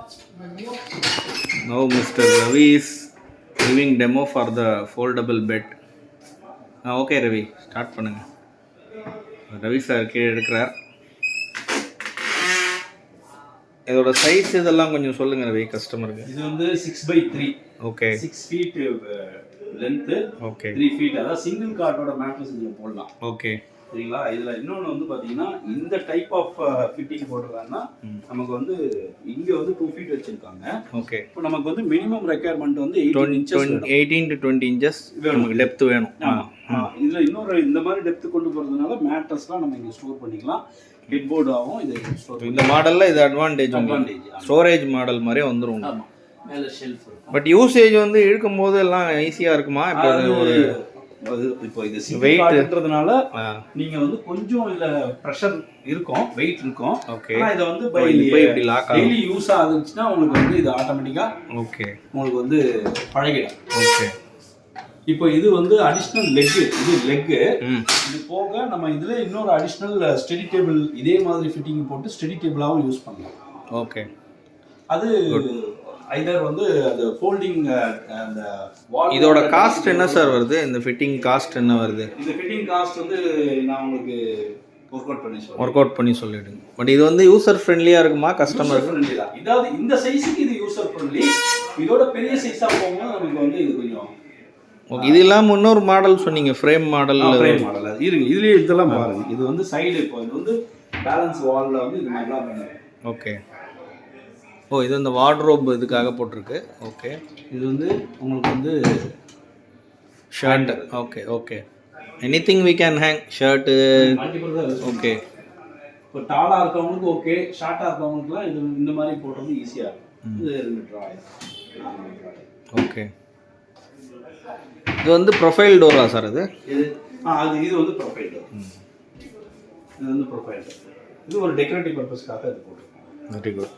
Now Mr. Ravi is giving demo for the foldable bed. Okay Ravi, start பண்ணுங்க. Ravi sir கீழே எடுக்கிறார். இதோட size இதெல்லாம் கொஞ்சம் சொல்லுங்க ரவி கஸ்டமருக்கு. இது வந்து 6x3. Okay. 6 feet length. Okay. 3 feet. அதாவது சிங்கிள் காட்டோட மேட்ரஸ் இதுல போடலாம். ஓகே. சரிங்களா? இதுல இன்னொன்று வந்து பாத்தீங்கன்னா இந்த டைப் ஆஃப் ஃபிட்டிங் போட்டுருக்காங்கன்னா நமக்கு வந்து இங்க வந்து 2 feet வச்சிருக்காங்க. ஓகே. இப்போ நமக்கு வந்து மினிமம் ரெக்யர்மெண்ட் வந்து 18 to 20 inches நமக்கு டெப்த் வேணும். இதுல இன்னொரு இந்த மாதிரி டெப்த் கொண்டு போறதுனால மேட்ரஸ்லாம் நம்ம இங்க ஸ்டோர் பண்ணிக்கலாம். ஹெட் போர்ட் ஆகும். இது இந்த மாடல்ல இது அட்வான்டேஜ். ஸ்டோரேஜ் மாடல் மாதிரியே வந்துரும். ஆமா. மேல ஷெல்ஃப் இருக்கும். பட் யூசேஜ் வந்து இழுக்கும் போது எல்லாம் ஈஸியா இருக்குமா? இப்போ இது வெயிட்ன்றதுனால நீங்க வந்து கொஞ்சம் இல்ல பிரஷர் இருக்கும், வெயிட் இருக்கும். ஓகே. ஆனா இத வந்து இப்படி லாக் ஆகும். டெய்லி யூஸ் ஆகுச்சுன்னா உங்களுக்கு வந்து இது ஆட்டோமேட்டிக்கா ஓகே உங்களுக்கு வந்து பழகிடும். ஓகே. இப்போ இது வந்து அடிஷனல் லெக். இது லெக். இது போக நம்ம இதுல இன்னொரு அடிஷனல் ஸ்டடி டேபிள் இதே மாதிரி ஃபிட்டிங் போட்டு ஸ்டடி டேபிளாவும் யூஸ் பண்ணலாம். ஓகே. அது ஐதர் வந்து அந்த ஃபோல்டிங் அந்த வால். இதோட காஸ்ட் என்ன சார் வருது? இந்த ஃபிட்டிங் காஸ்ட் என்ன வருது? இந்த ஃபிட்டிங் காஸ்ட் வந்து நான் உங்களுக்கு ஒர்க் அவுட் பண்ணி சொல்லிடுங்க. பட் இது வந்து யூசர் ஃப்ரெண்ட்லியா இருக்குமா கஸ்டமருக்கு? ஃப்ரெண்ட்லி தான். இதாவது இந்த சைஸ்க்கு இது யூசர் ஃப்ரெண்ட்லி. இதோட பெரிய சைஸா போகும்போது நமக்கு வந்து இது கொஞ்சம் ஓகே. இது இல்லாம இன்னொரு மாடல் சொன்னீங்க, ஃப்ரேம் மாடல். ஃப்ரேம் மாடல் அது இருங்க. இதுலயே இதெல்லாம் பாருங்க. இது வந்து சைடு இப்போ இது வந்து பேலன்ஸ் வால்ல வந்து இது நல்லா பண்ணுங்க. ஓகே. ஓ, இது இந்த வார்ட்ரோப் இதுக்காக போட்டிருக்கு. ஓகே. இது வந்து உங்களுக்கு வந்து shirt. Okay. Okay. Anything we can hang shirt. Okay. இப்போ டாலா இருக்கவங்களுக்கு ஓகே, ஷார்ட்டா இருக்கவங்களுக்குலாம் இது இந்த மாதிரி போடுறது ஈஸியா இருக்கும். இது ரெண்டு ட்ராயர். ஓகே. இது வந்து ப்ரொஃபைல் டோரா சார்? இது இது வந்து ப்ரொஃபைல் டோர். இது வந்து ப்ரொஃபைல் டோர். இது ஒரு டெக்கரேட்டிவ் பர்பஸ்க்காக இது போட்டுருக்கோம். Very good.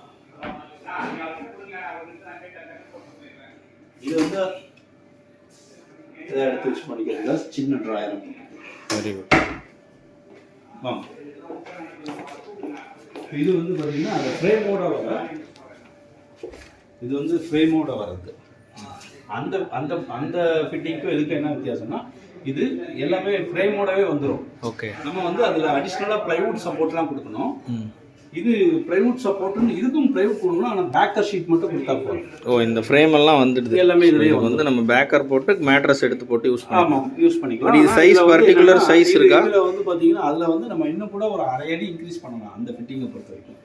இது வந்து இதை எடுத்து வச்சு பண்ணிக்கிறதுல சின்ன ட்ராயர். Very good. இது வந்து பார்த்தீங்கன்னா அந்த ஃப்ரேமோட வர, இது வந்து ஃப்ரேமோட வர்றது. அந்த அந்த அந்த ஃபிட்டிங்க்கும் இதுக்கு என்ன வித்தியாசம்னா இது எல்லாமே ஃப்ரேமோடவே வந்துடும். ஓகே. நம்ம வந்து அதில் அடிஷ்னலாக ப்ளைவுட் சப்போர்ட்லாம் கொடுக்கணும். இது ப்ளைவுட் சப்போர்ட்னு இதுக்கும் ப்ளைவுட் கொடுக்கணும். ஆனால் பேக்கர் ஷீட் மட்டும் கொடுத்தா போதும். ஓ, இந்த ஃப்ரேம் எல்லாம் வந்துடுது எல்லாமே இதுலேயே வந்து நம்ம பேக்கர் போட்டு மேட்ரஸ் எடுத்து போட்டு யூஸ் பண்ணலாம். ஆமாம், யூஸ் பண்ணிக்கலாம். இது சைஸ் பர்டிகுலர் சைஸ் இருக்கா? இதில் வந்து பார்த்தீங்கன்னா அதில் வந்து நம்ம இன்னும் கூட ஒரு 1/2 அடி இன்க்ரீஸ் பண்ணலாம். அந்த ஃபிட்டிங்கை பொறுத்த வரைக்கும்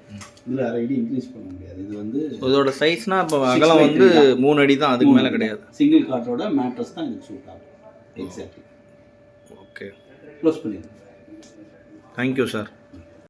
இதில் 1/2 அடி இன்க்ரீஸ் பண்ண முடியாது. இது வந்து இதோட சைஸ்னா இப்போ அகலம் வந்து 3 அடி தான், அதுக்கு மேலே கிடையாது. சிங்கிள் காட்டோட மேட்ரஸ் தான் இதுக்கு சூட் ஆகும். எக்ஸாக்ட்லி. ஓகே. க்ளோஸ் பண்ணிடுங்க. Thank you sir.